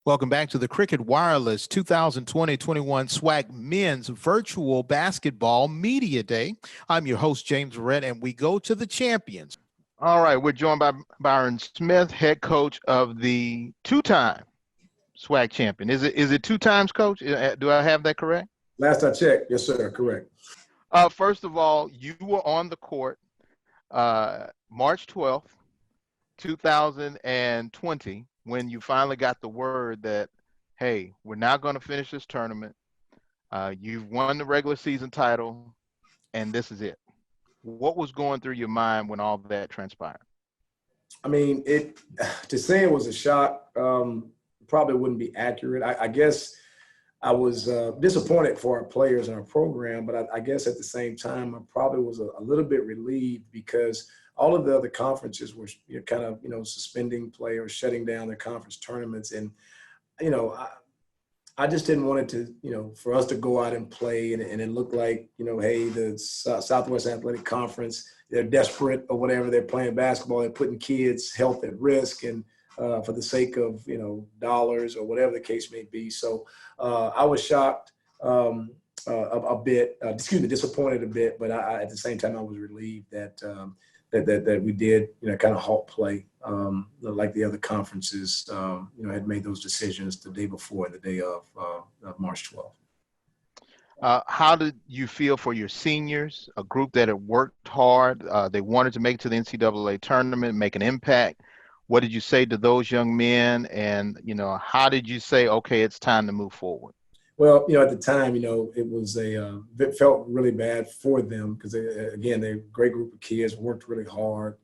Welcome back to the Cricket Wireless 2020-21 SWAC Men's Virtual Basketball Media Day. I'm your host, James Verrett, and we go to the champions. All right, we're joined by Byron Smith, head coach of the two-time SWAC champion. Is it two times, coach? Do I have that correct? Last I checked, yes, sir, correct. First of all, you were on the court March 12th, 2020, when you finally got the word that, hey, we're now going to finish this tournament. You've won the regular season title, and this is it. What was going through your mind when all that transpired? I mean, to say it was a shock probably wouldn't be accurate. I guess I was disappointed for our players and our program, but I guess at the same time, I probably was a little bit relieved because all of the other conferences were kind of, suspending players, shutting down their conference tournaments. And, I just didn't want it to, for us to go out and play and it looked like, hey, the Southwest Athletic Conference, they're desperate or whatever. They're playing basketball. They're putting kids' health at risk and for the sake of, dollars or whatever the case may be. So I was shocked a bit, disappointed a bit, but at the same time, I was relieved that that we did, kind of halt play like the other conferences, had made those decisions the day before, the day of March 12th. How did you feel for your seniors, a group that had worked hard? They wanted to make it to the NCAA tournament, make an impact. What did you say to those young men? And, how did you say, okay, it's time to move forward? Well, at the time, it felt really bad for them because, again, they're a great group of kids, worked really hard,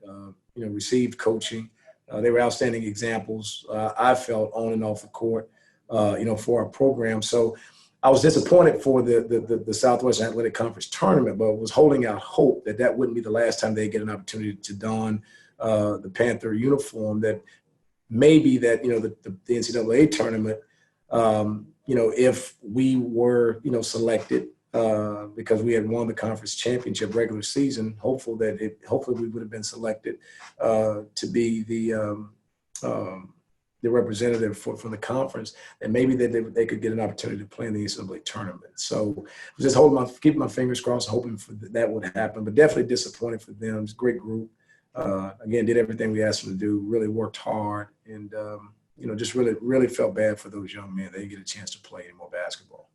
received coaching. They were outstanding examples, I felt, on and off the court, for our program. So I was disappointed for the Southwest Athletic Conference tournament, but was holding out hope that wouldn't be the last time they get an opportunity to don the Panther uniform, that maybe that, the NCAA tournament, if we were, selected because we had won the conference championship regular season, hopefully we would have been selected to be the representative for the conference, and maybe they could get an opportunity to play in the NCAA tournament. So just keeping my fingers crossed, hoping for that would happen, but definitely disappointed for them. It's a great group. Again, did everything we asked them to do, really worked hard, and just really felt bad for those young men. They didn't get a chance to play any more basketball.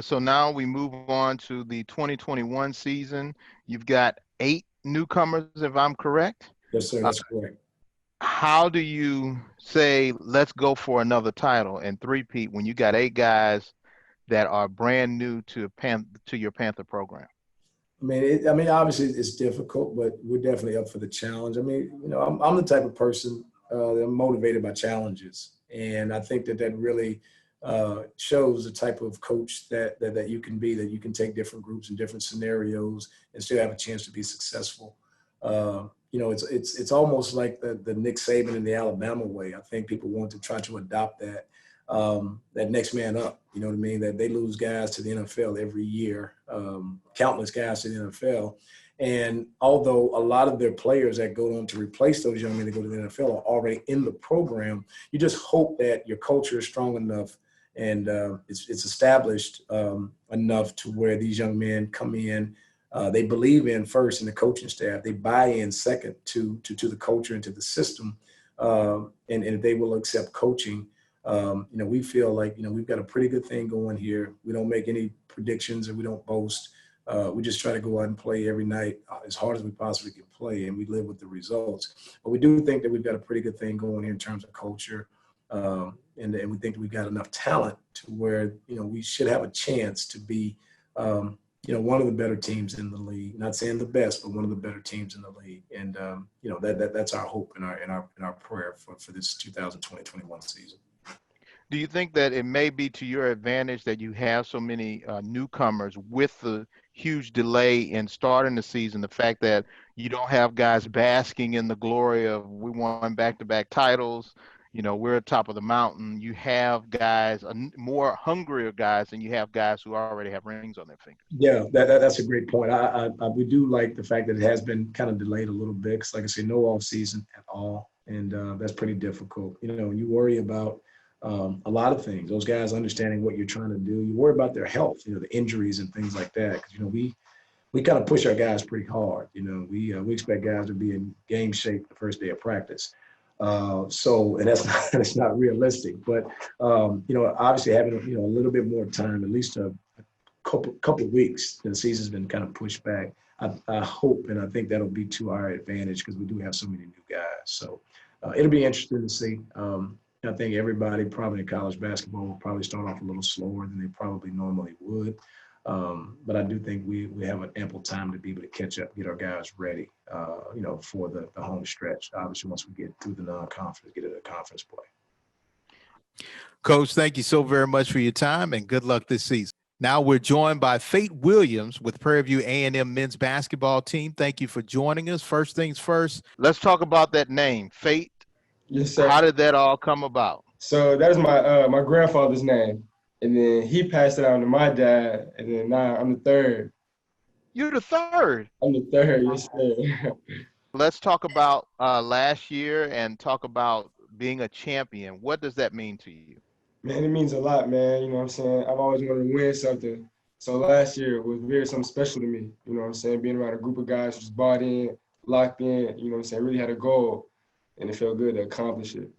So now we move on to the 2021 season. You've got 8 newcomers, if I'm correct? Yes, sir, that's correct. How do you say, let's go for another title and three-peat when you got 8 guys that are brand new to your Panther program? I mean, obviously it's difficult, but we're definitely up for the challenge. I mean, I'm the type of person that I'm motivated by challenges, and I think that really shows the type of coach that you can be. That you can take different groups and different scenarios and still have a chance to be successful. It's almost like the Nick Saban in the Alabama way. I think people want to try to adopt that next man up. You know what I mean? That they lose guys to the NFL every year, countless guys to the NFL. And although a lot of their players that go on to replace those young men that go to the NFL are already in the program, you just hope that your culture is strong enough and it's established enough to where these young men come in. They believe in first in the coaching staff. They buy in second to the culture and to the system. And if they will accept coaching, we feel like, we've got a pretty good thing going here. We don't make any predictions and we don't boast. We just try to go out and play every night as hard as we possibly can play, and we live with the results. But we do think that we've got a pretty good thing going here in terms of culture. And we think that we've got enough talent to where, we should have a chance to be, one of the better teams in the league. Not saying the best, but one of the better teams in the league. And, that's our hope and our prayer for this 2020-21 season. Do you think that it may be to your advantage that you have so many newcomers with the huge delay in starting the season, the fact that you don't have guys basking in the glory of we won back-to-back titles, we're at top of the mountain. You have guys, more hungrier guys, and you have guys who already have rings on their fingers. Yeah, that's a great point. We do like the fact that it has been kind of delayed a little bit. Cause like I say, no off season at all. And that's pretty difficult. You worry about a lot of things. Those guys understanding what you're trying to do. You worry about their health, the injuries and things like that. Because we kind of push our guys pretty hard. We expect guys to be in game shape the first day of practice. And that's not realistic. But obviously having a little bit more time, at least a couple of weeks. The season's been kind of pushed back. I hope and I think that'll be to our advantage because we do have so many new guys. So it'll be interesting to see. I think everybody probably in college basketball will probably start off a little slower than they probably normally would. But I do think we have an ample time to be able to catch up, get our guys ready, for the home stretch. Obviously, once we get through the non-conference, get into conference play. Coach, thank you so very much for your time and good luck this season. Now we're joined by Fate Williams with Prairie View A&M men's basketball team. Thank you for joining us. First things first. Let's talk about that name, Fate. Yes, sir. How did that all come about? So that was my grandfather's name, and then he passed it on to my dad, and then now I'm the third. You're the third. I'm the third, yes, sir. Let's talk about last year and talk about being a champion. What does that mean to you? Man, it means a lot, man. You know what I'm saying? I've always wanted to win something. So last year was something special to me. You know what I'm saying? Being around a group of guys who's bought in, locked in, you know what I'm saying, really had a goal, and it felt good to accomplish it.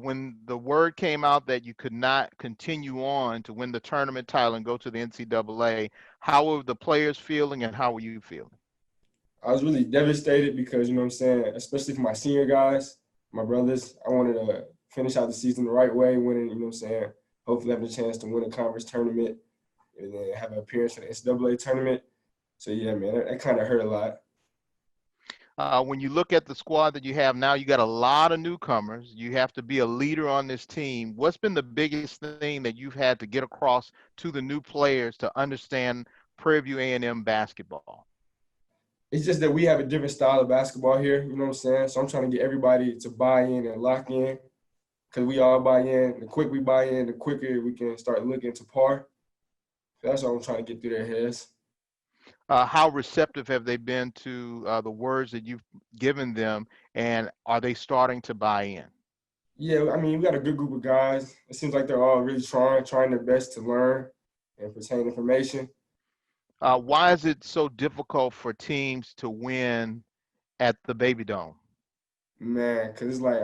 When the word came out that you could not continue on to win the tournament title and go to the NCAA, how were the players feeling and how were you feeling? I was really devastated because, you know what I'm saying, especially for my senior guys, my brothers, I wanted to finish out the season the right way, winning, you know what I'm saying, hopefully having a chance to win a conference tournament and then have an appearance for the NCAA tournament. So, yeah, man, that kind of hurt a lot. When you look at the squad that you have now, you got a lot of newcomers. You have to be a leader on this team. What's been the biggest thing that you've had to get across to the new players to understand Prairie View A&M basketball? It's just that we have a different style of basketball here, you know what I'm saying? So I'm trying to get everybody to buy in and lock in because we all buy in. The quicker we buy in, the quicker we can start looking to par. So that's what I'm trying to get through their heads. How receptive have they been to the words that you've given them, and are they starting to buy in? Yeah, I mean, we got a good group of guys. It seems like they're all really trying their best to learn and retain information. Why is it so difficult for teams to win at the Baby Dome? Man, because it's like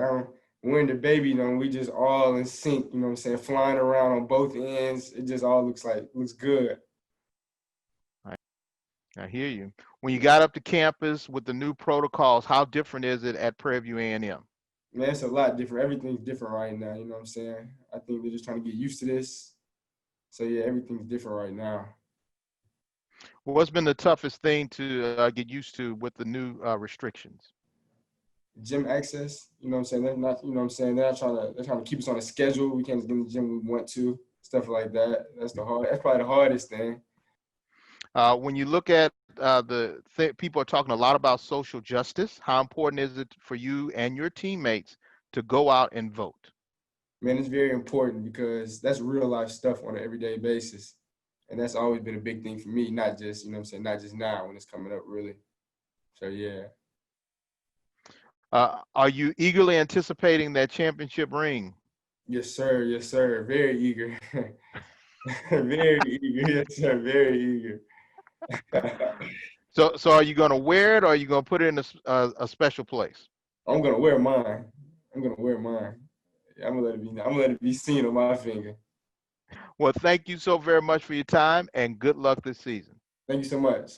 we're in the Baby Dome, we just all in sync, you know what I'm saying, flying around on both ends. It just all looks good. I hear you. When you got up to campus with the new protocols, how different is it at Prairie View A&M? Man, it's a lot different. Everything's different right now, you know what I'm saying? I think they're just trying to get used to this. So, yeah, everything's different right now. What's been the toughest thing to get used to with the new restrictions? Gym access, you know what I'm saying? They're not, you know what I'm saying? They're trying to keep us on a schedule. We can't just get in the gym we want to, stuff like that. That's probably the hardest thing. When you look at people are talking a lot about social justice. How important is it for you and your teammates to go out and vote? Man, it's very important because that's real life stuff on an everyday basis. And that's always been a big thing for me, not just, you know what I'm saying, not just now when it's coming up, really. So, yeah. Are you eagerly anticipating that championship ring? Yes, sir. Yes, sir. Very eager. Very eager. Yes, sir. Very eager. So are you going to wear it or are you going to put it in a special place? I'm going to wear mine. I'm gonna let it be seen on my finger. Well, thank you so very much for your time and good luck this season. Thank you so much.